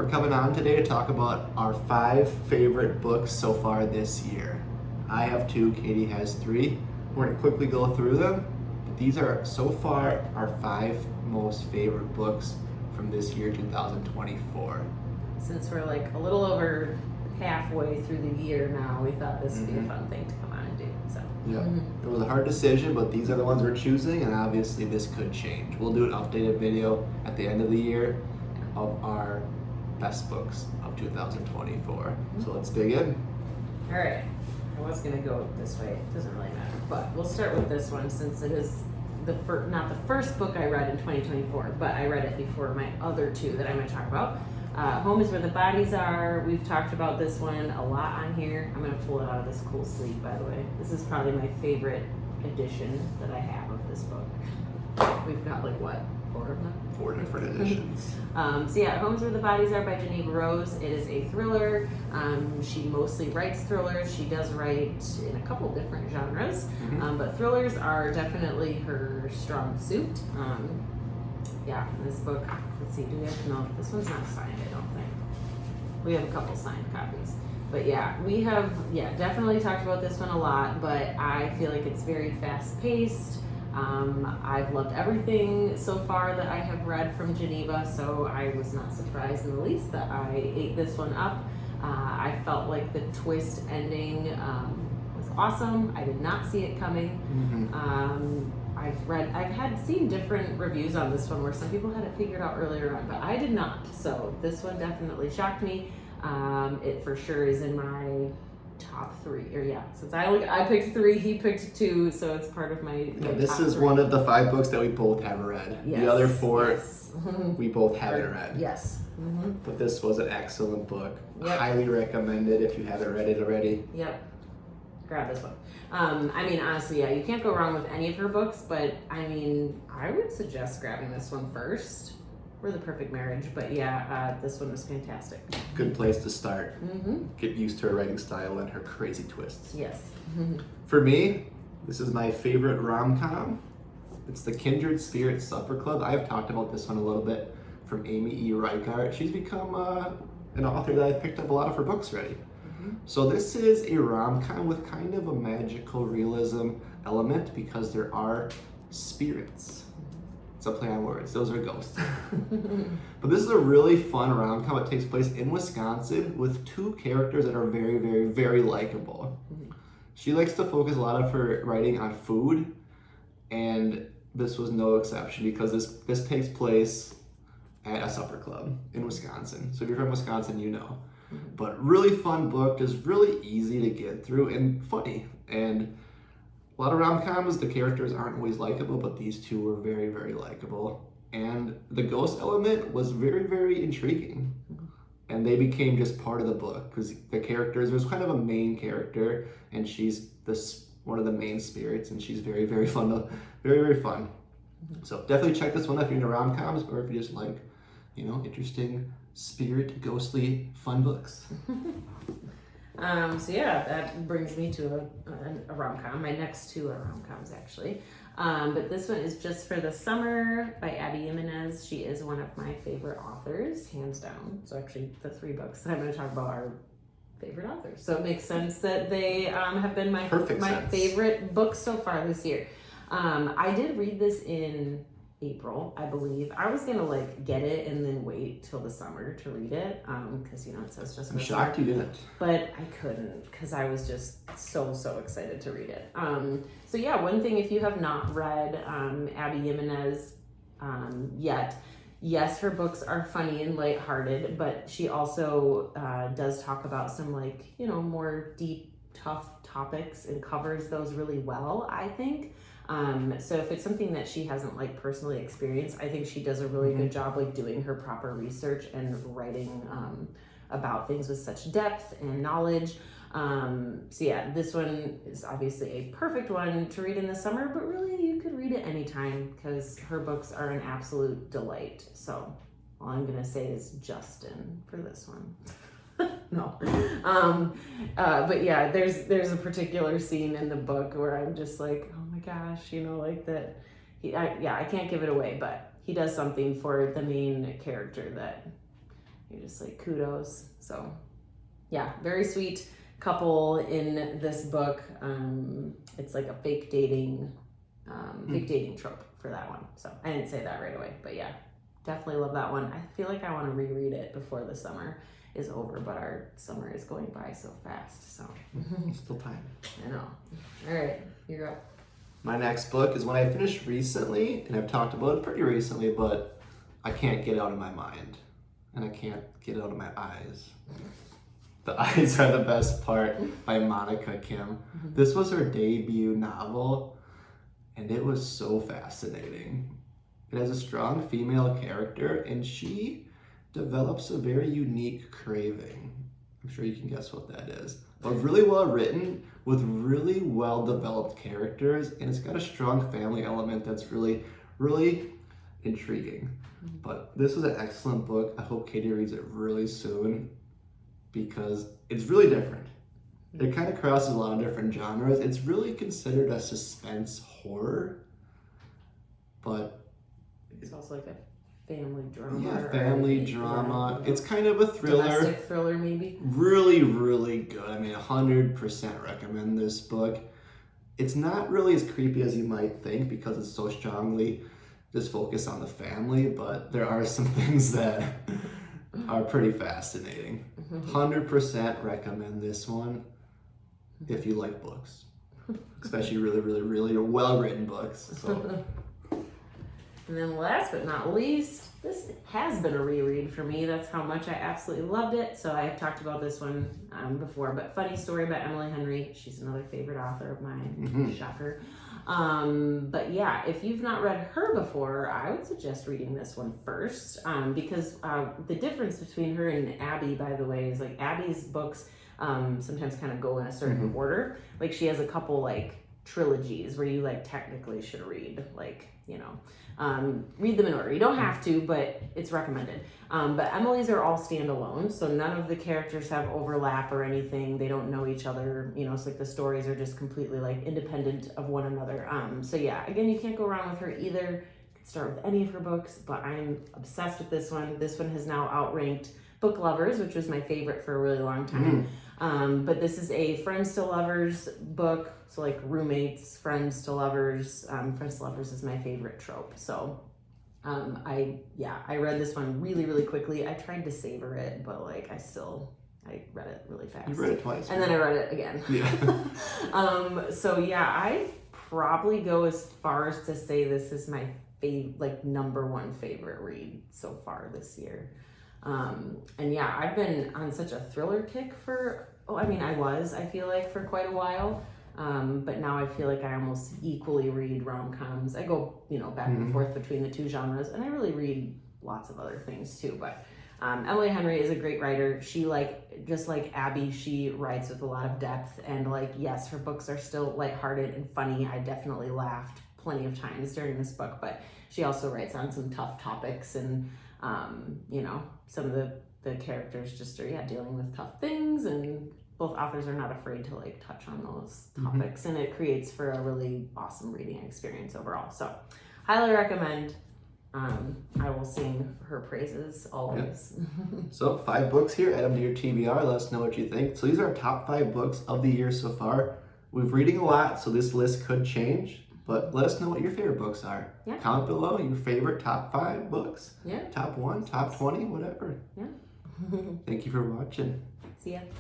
We're coming on today to talk about our 5 favorite books so far this year. I have 2, Katie has 3. We're going to quickly go through them. But these are so far our 5 most favorite books from this year, 2024. Since we're like a little over halfway through the year now, we thought this would be a fun thing to come on and do. So yeah, It was a hard decision, but these are the ones we're choosing, and obviously this could change. We'll do an updated video at the end of the year of our best books of 2024. So let's dig in. All right, I was gonna go this way. It doesn't really matter, but we'll start with this one since it is not the first book I read in 2024, but I read it before my other 2 that I'm gonna talk about. Home is Where the Bodies Are. We've talked about this one a lot on here. I'm going to pull it out of this cool sleeve, by the way. This is probably my favorite edition that I have of this book. We've got 4 of them? 4 different editions. Home is Where the Bodies Are by Geneva Rose. It is a thriller. She mostly writes thrillers. She does write in a couple different genres, but thrillers are definitely her strong suit. This book, let's see, do we have, no, this one's not signed, I don't think. We have a couple signed copies. But we have, definitely talked about this one a lot, but I feel like it's very fast-paced. I've loved everything so far that I have read from Geneva, so I was not surprised in the least that I ate this one up. I felt like the twist ending was awesome. I did not see it coming. I've had seen different reviews on this one where some people had it figured out earlier on, but I did not. So this one definitely shocked me. It for sure is in my top 3, since I picked 3, he picked 2, so it's part of my this top is 3. one of the 5 books that we both have read. Yes, the other 4 yes. we both haven't read. Yes. But this was an excellent book. Yep. Highly recommended if you haven't read it already. Yep. Grab this one. Honestly, you can't go wrong with any of her books, but I would suggest grabbing this one first. We're the perfect marriage, but this one was fantastic. Good place to start. Get used to her writing style and her crazy twists. Yes. For me, this is my favorite rom-com. It's the Kindred Spirit Supper Club. I've talked about this one a little bit from Amy E. Reichart. She's become an author that I've picked up a lot of her books already. So this is a rom-com with kind of a magical realism element because there are spirits. It's a play on words. Those are ghosts. But this is a really fun rom-com. It takes place in Wisconsin with 2 characters that are very, very, very likable. She likes to focus a lot of her writing on food, and this was no exception because this takes place at a supper club in Wisconsin. So if you're from Wisconsin, you know. But really fun book, just really easy to get through and funny. And a lot of rom-coms, the characters aren't always likable, but these 2 were very, very likable. And the ghost element was very, very intriguing. And they became just part of the book because the characters, there's kind of a main character, and she's one of the main spirits, and she's very, very fun. Very, very fun. So definitely check this one out if you're into rom-coms, or if you just like, interesting spirit, ghostly, fun books. That brings me to a rom-com. My next 2 are rom-coms, actually. But this one is Just for the Summer by Abby Jimenez. She is one of my favorite authors, hands down. So actually, the 3 books that I'm going to talk about are favorite authors. So it makes sense that they have been my favorite books so far this year. I did read this in April, I believe. I was gonna get it and then wait till the summer to read it, because it says just. I'm shocked you didn't. But I couldn't because I was just so excited to read it. One thing, if you have not read Abby Jimenez yet, yes, her books are funny and lighthearted, but she also does talk about some more deep, tough topics and covers those really well, I think. So if it's something that she hasn't personally experienced, I think she does a really good job doing her proper research and writing about things with such depth and knowledge. This one is obviously a perfect one to read in the summer, but really you could read it anytime because her books are an absolute delight. So all I'm gonna say is Justin for this one. No. But there's a particular scene in the book where I'm just like, oh my gosh, that I can't give it away, but he does something for the main character that you're just like kudos. So yeah, very sweet couple in this book. It's like a fake dating trope for that one. So I didn't say that right away, but yeah, definitely love that one. I feel like I want to reread it before the summer is over, but our summer is going by so fast. So Still time. I know. All right, you're up. My next book is one I finished recently, and I've talked about it pretty recently, but I can't get it out of my mind, and I can't get it out of my eyes. The Eyes Are the Best Part by Monica Kim. This was her debut novel, and it was so fascinating. It has a strong female character, and she develops a very unique craving. I'm sure you can guess what that is. But really well written, with really well developed characters, and it's got a strong family element that's really, really intriguing. But this was an excellent book. I hope Katie reads it really soon because it's really different. It kind of crosses a lot of different genres. It's really considered a suspense horror, but it's also like a family drama. Yeah, family drama. It's kind of a thriller. Domestic thriller, maybe. Really, really good. I mean, 100% recommend this book. It's not really as creepy as you might think because it's so strongly just focused on the family, but there are some things that are pretty fascinating. 100% recommend this one if you like books, especially really, really, really well-written books. So. And then last but not least, this has been a reread for me. That's how much I absolutely loved it. So I've talked about this one before, but Funny Story by Emily Henry. She's another favorite author of mine. Shocker. But yeah, if you've not read her before, I would suggest reading this one first because the difference between her and Abby, by the way, is like Abby's books sometimes kind of go in a certain order. Like she has a couple like trilogies where you like technically should read, like, you know, read them in order. You don't have to, but it's recommended. But Emily's are all standalone, so none of the characters have overlap or anything. They don't know each other, you know, it's like the stories are just completely like independent of one another. So yeah, again, you can't go wrong with her either. You can start with any of her books, but I'm obsessed with this one. This one has now outranked Book Lovers, which was my favorite for a really long time. But this is a friends to lovers book, so like roommates, friends to lovers. Friends to lovers is my favorite trope. So I read this one really, really quickly. I tried to savor it, but like I read it really fast. You read it twice. And then I read it again. Yeah. So yeah, I probably go as far as to say this is my number one favorite read so far this year. And yeah, I've been on such a thriller kick I feel like for quite a while. But now I feel like I almost equally read rom-coms. I go, back and forth between the two genres, and I really read lots of other things too. But Emily Henry is a great writer. She just like Abby, she writes with a lot of depth, and yes, her books are still lighthearted and funny. I definitely laughed plenty of times during this book, but she also writes on some tough topics, and some of the characters just are dealing with tough things, and both authors are not afraid to touch on those topics, and it creates for a really awesome reading experience overall. So highly recommend. I will sing her praises always. Yeah. So 5 books here. Add them to your TBR. Let us know what you think. So these are our top 5 books of the year so far. We're reading a lot, so this list could change, but let us know what your favorite books are. Yeah. Comment below your favorite top 5 books. Yeah. Top 1, top 20, whatever. Yeah. Thank you for watching. See ya.